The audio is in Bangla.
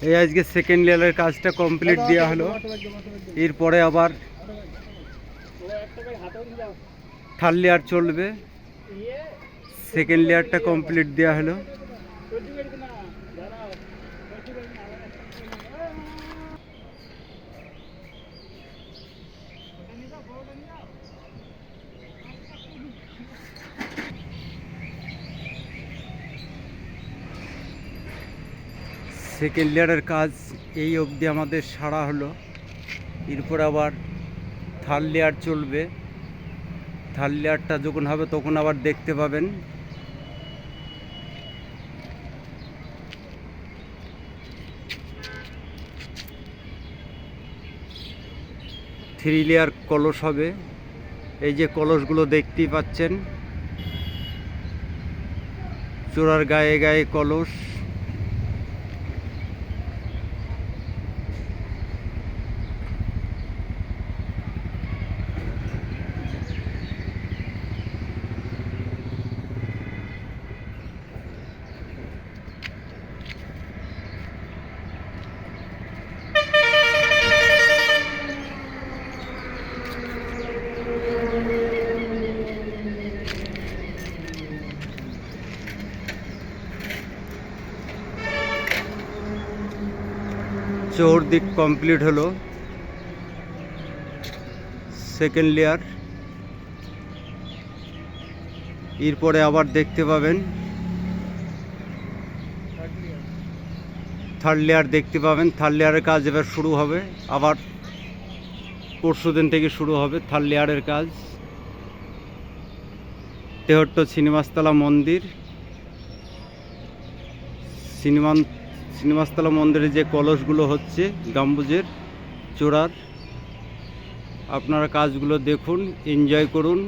এই আজকে সেকেন্ড লেয়ারের কাজটা কমপ্লিট দেওয়া হলো। এরপরে আবার থার্ড লেয়ার চলবে। সেকেন্ড লেয়ারটা কমপ্লিট দেওয়া হলো। সেকেন্ড লেয়ারের কাজ এই অবধি আমাদের সারা হলো। এরপর আবার থার্ড লেয়ার চলবে। থার্ড লেয়ারটা যখন হবে তখন আবার দেখতে পাবেন। থ্রি লেয়ার কলস হবে। এই যে কলসগুলো দেখতেই পাচ্ছেন, চূড়ার গায়ে গায়ে কলস। চতুর্দিক কমপ্লিট হলো সেকেন্ড লেয়ার। এরপরে আবার দেখতে পাবেন থার্ড লেয়ার দেখতে পাবেন। থার্ড লেয়ারের কাজ এবার শুরু হবে, আবার পরশুদিন থেকে শুরু হবে থার্ড লেয়ারের কাজ। তেহট্ট ছিনিমাস্তলা মন্দির। ছিনিমাস্তলা মন্দিরে যে কলসগুলো হচ্ছে গম্বুজের চূড়ার, আপনারা কাজগুলো দেখুন, এনজয় করুন।